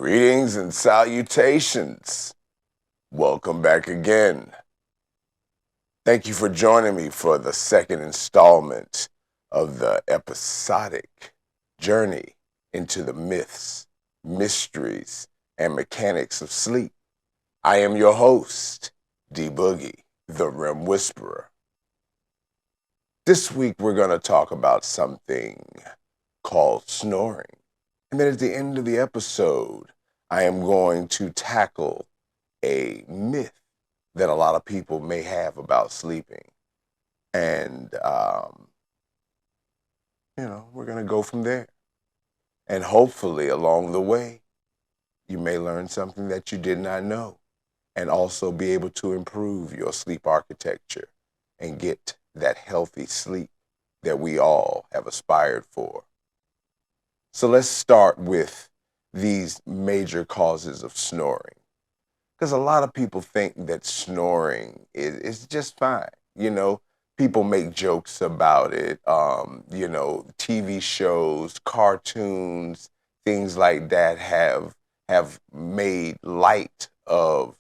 Greetings and salutations. Welcome back again. Thank you for joining me for the second installment of the episodic journey into the myths, mysteries, and mechanics of sleep. I am your host, D-Boogie, the REM Whisperer. This week we're going to talk about something called snoring. And then at the end of the episode, I am going to tackle a myth that a lot of people may have about sleeping. And, we're going to go from there. And hopefully, along the way, you may learn something that you did not know and also be able to improve your sleep architecture and get that healthy sleep that we all have aspired for. So let's start with these major causes of snoring. Because a lot of people think that snoring is just fine. People make jokes about it. TV shows, cartoons, things like that have made light of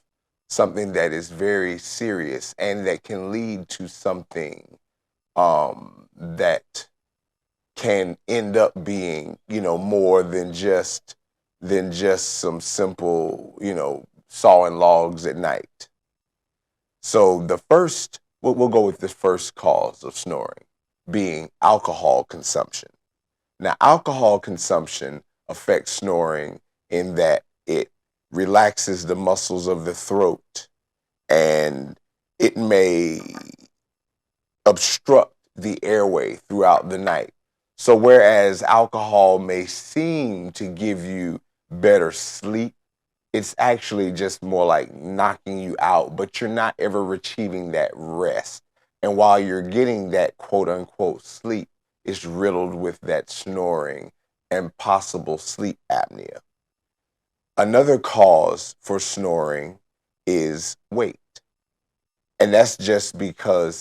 something that is very serious and that can lead to something that can end up being, more than just some simple, sawing logs at night. So we'll go with the first cause of snoring, being alcohol consumption. Now, alcohol consumption affects snoring in that it relaxes the muscles of the throat and it may obstruct the airway throughout the night. So whereas alcohol may seem to give you better sleep, it's actually just more like knocking you out, but you're not ever achieving that rest. And while you're getting that quote unquote sleep, it's riddled with that snoring and possible sleep apnea. Another cause for snoring is weight. And that's just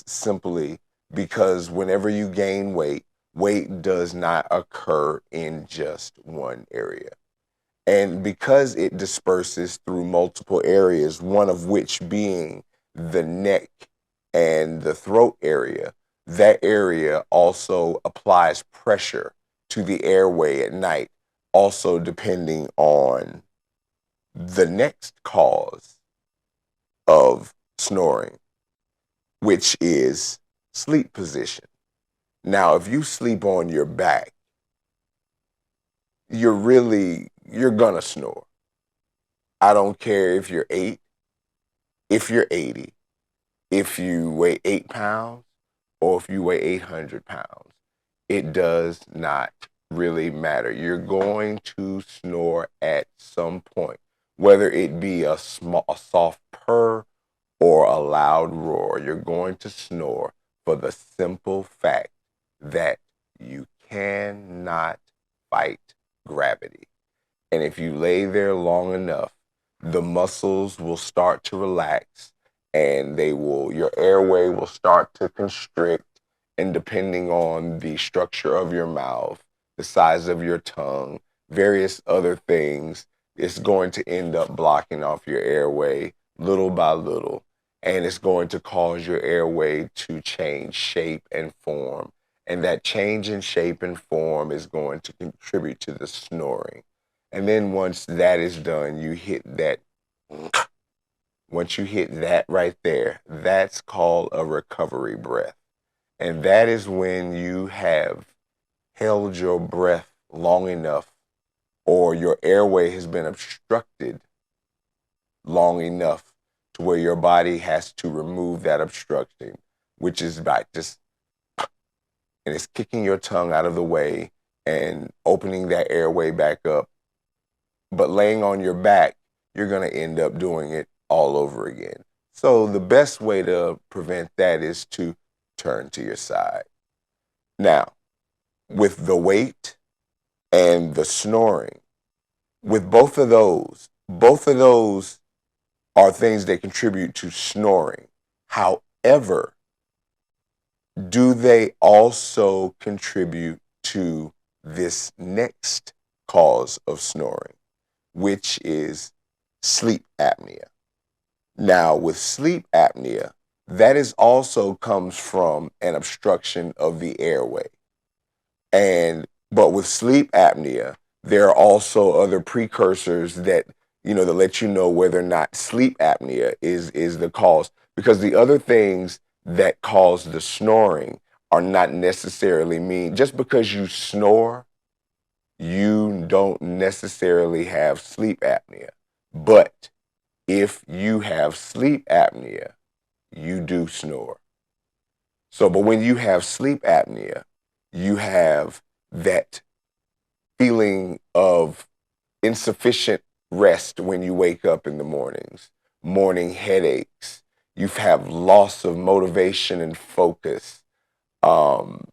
simply because whenever you gain weight, weight does not occur in just one area. And because it disperses through multiple areas, one of which being the neck and the throat area, that area also applies pressure to the airway at night, also depending on the next cause of snoring, which is sleep position. Now, if you sleep on your back, you're gonna snore. I don't care if you're 8, if you're 80, if you weigh 8 pounds, or if you weigh 800 pounds. It does not really matter. You're going to snore at some point, whether it be a soft purr or a loud roar. You're going to snore for the simple fact that you cannot fight gravity. And if you lay there long enough, the muscles will start to relax and your airway will start to constrict. And depending on the structure of your mouth, the size of your tongue, various other things, it's going to end up blocking off your airway little by little. And it's going to cause your airway to change shape and form. And that change in shape and form is going to contribute to the snoring. And then once that is done, once you hit that right there, that's called a recovery breath. And that is when you have held your breath long enough or your airway has been obstructed long enough to where your body has to remove that obstruction, which is by and it's kicking your tongue out of the way and opening that airway back up. But laying on your back, you're going to end up doing it all over again. So the best way to prevent that is to turn to your side. Now, with the weight and the snoring, with both of those are things that contribute to snoring. However, do they also contribute to this next cause of snoring, which is sleep apnea. Now, with sleep apnea, that is also comes from an obstruction of the airway. And but with sleep apnea, there are also other precursors that that let you know whether or not sleep apnea is the cause. Because the other things that cause the snoring are not necessarily mean just because you snore, you don't necessarily have sleep apnea. But if you have sleep apnea, you do snore. So, but when you have sleep apnea, you have that feeling of insufficient rest when you wake up in the mornings, morning headaches. You have loss of motivation and focus. Um,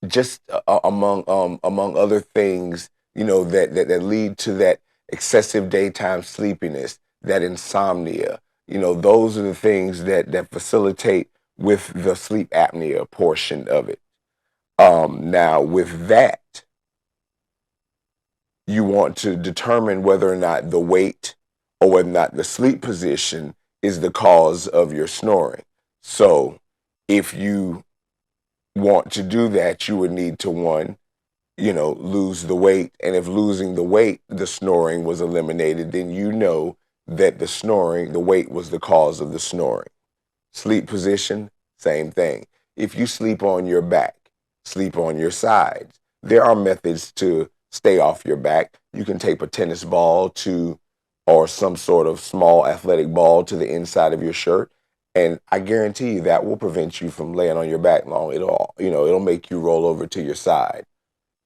just among other things, that lead to that excessive daytime sleepiness, that insomnia. Those are the things that facilitate with the sleep apnea portion of it. Now, with that, you want to determine whether or not the weight or whether or not the sleep position is the cause of your snoring. So, if you want to do that, you would need to, one, lose the weight. And if losing the weight, the snoring was eliminated, then you know that the weight was the cause of the snoring. Sleep position, same thing. If you sleep on your back, sleep on your sides. There are methods to stay off your back. You can tape a tennis ball to, or some sort of small athletic ball to the inside of your shirt. And I guarantee you that will prevent you from laying on your back long. It'll make you roll over to your side.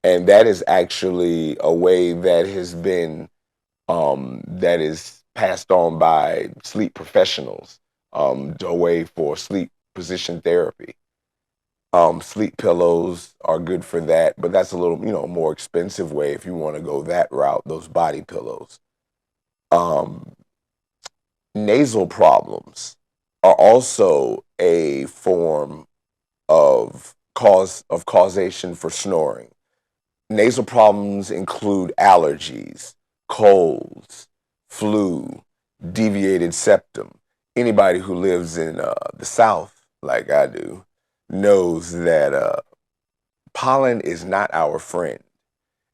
And that is actually a way that has been that is passed on by sleep professionals, a way for sleep position therapy. Sleep pillows are good for that, but that's a little, more expensive way if you want to go that route, those body pillows. Um, Nasal problems are also a form of causation for snoring. Nasal problems include allergies, colds, flu, deviated septum. Anybody who lives in the South, like I do, knows that pollen is not our friend.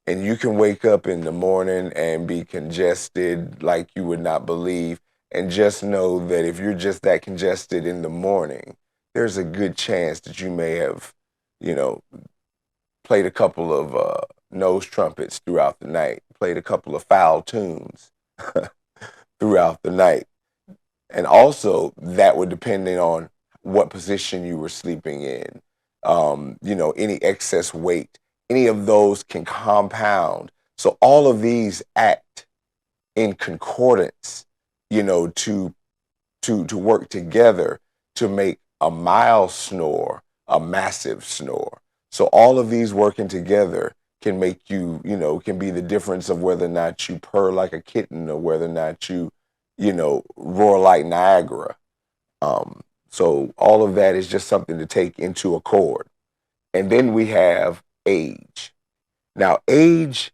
And you can wake up in the morning and be congested like you would not believe. And just know that if you're just that congested in the morning, there's a good chance that you may have, you know, played a couple of nose trumpets throughout the night, played a couple of foul tunes throughout the night. And also, that would depending on what position you were sleeping in. Any excess weight, any of those can compound. So all of these act in concordance, to to work together to make a mild snore a massive snore. So all of these working together can make you, can be the difference of whether or not you purr like a kitten or whether or not you, roar like Niagara. So all of that is just something to take into accord. And then we have age. Now, age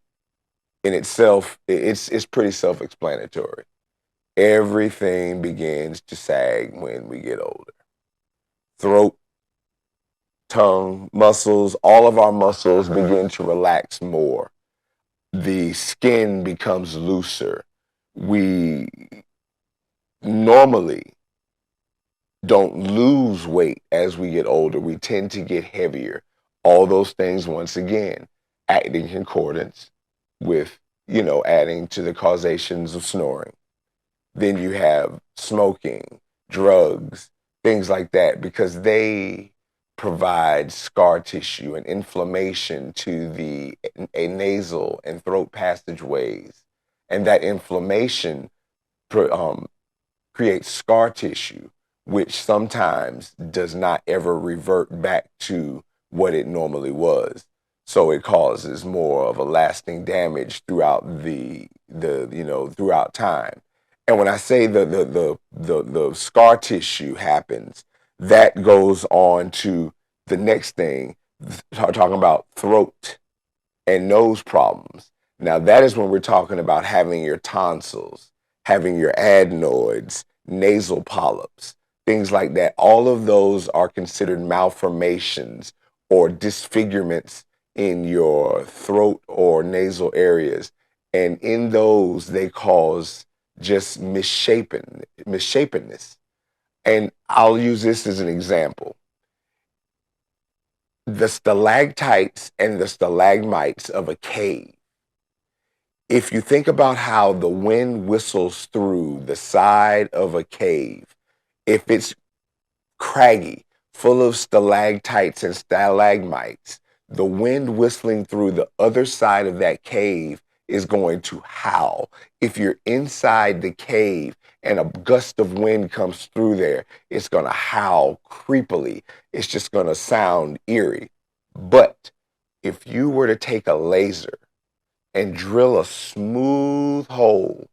in itself, it's pretty self-explanatory. Everything begins to sag when we get older. Throat, tongue, muscles, all of our muscles begin to relax more. The skin becomes looser. We normally don't lose weight as we get older. We tend to get heavier. All those things, once again, act in concordance with, adding to the causations of snoring. Then you have smoking, drugs, things like that, because they provide scar tissue and inflammation to the a nasal and throat passageways. And that inflammation um, creates scar tissue, which sometimes does not ever revert back to what it normally was. So it causes more of a lasting damage throughout throughout time. And when I say the scar tissue happens, that goes on to the next thing, talking about throat and nose problems. Now, that is when we're talking about having your tonsils, having your adenoids, nasal polyps, things like that. All of those are considered malformations or disfigurements in your throat or nasal areas. And in those, they cause just missapenness. And I'll use this as an example. The stalactites and the stalagmites of a cave, if you think about how the wind whistles through the side of a cave, if it's craggy, full of stalactites and stalagmites, the wind whistling through the other side of that cave is going to howl. If you're inside the cave and a gust of wind comes through there, it's going to howl creepily. It's just going to sound eerie. But if you were to take a laser and drill a smooth hole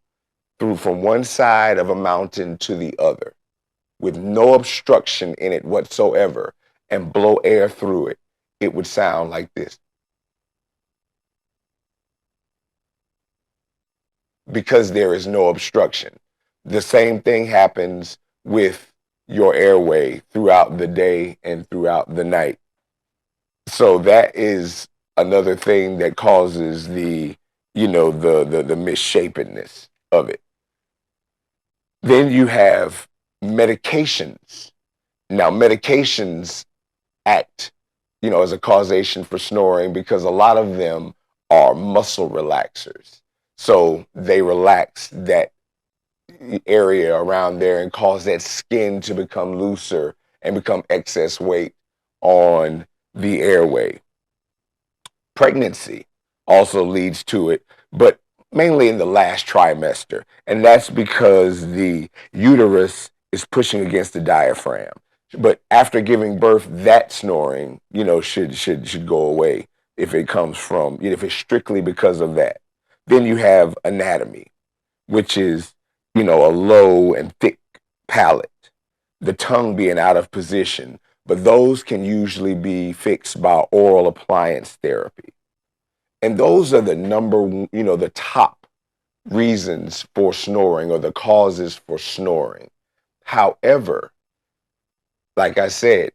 through from one side of a mountain to the other with no obstruction in it whatsoever and blow air through it, it would sound like this. Because there is no obstruction. The same thing happens with your airway throughout the day and throughout the night. So that is another thing that causes the misshapenness of it. Then you have medications. Now, medications act, as a causation for snoring because a lot of them are muscle relaxers. So they relax that area around there and cause that skin to become looser and become excess weight on the airway. Pregnancy also leads to it, but mainly in the last trimester. And that's because the uterus is pushing against the diaphragm. But after giving birth, that snoring, should go away if it comes from, if it's strictly because of that. Then you have anatomy, which is, a low and thick palate, the tongue being out of position. But those can usually be fixed by oral appliance therapy. And those are the top reasons for snoring or the causes for snoring. However, like I said,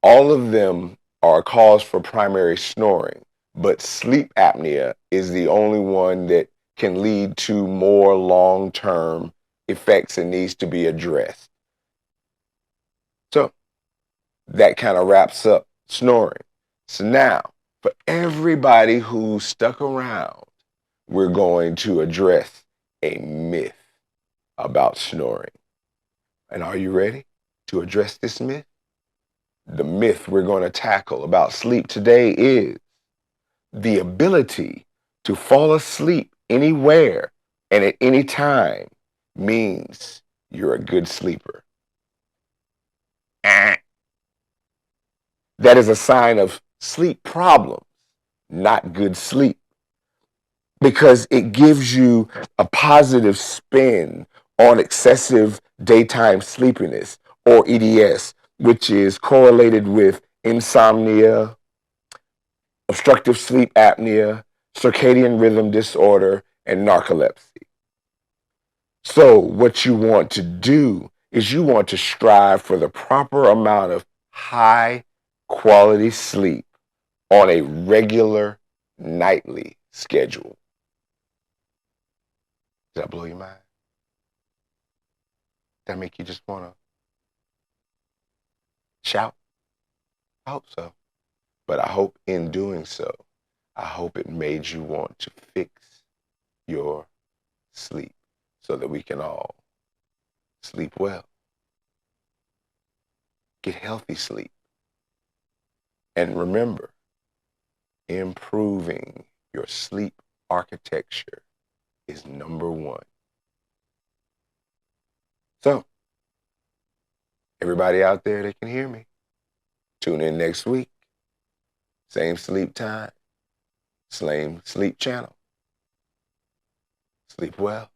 all of them are a cause for primary snoring, but sleep apnea is the only one that can lead to more long-term effects and needs to be addressed. So that kind of wraps up snoring. So now, for everybody who stuck around, we're going to address a myth about snoring. And are you ready to address this myth? The myth we're going to tackle about sleep today is the ability to fall asleep anywhere and at any time means you're a good sleeper. That is a sign of sleep problems, not good sleep, because it gives you a positive spin on excessive daytime sleepiness, or EDS, which is correlated with insomnia, obstructive sleep apnea, circadian rhythm disorder, and narcolepsy. So what you want to do is you want to strive for the proper amount of high quality sleep on a regular nightly schedule. Did that blow your mind? That make you just want to shout? I hope so. But I hope in doing so, I hope it made you want to fix your sleep so that we can all sleep well, get healthy sleep. And remember, improving your sleep architecture is number one. So, everybody out there that can hear me, tune in next week. Same sleep time, same sleep channel. Sleep well.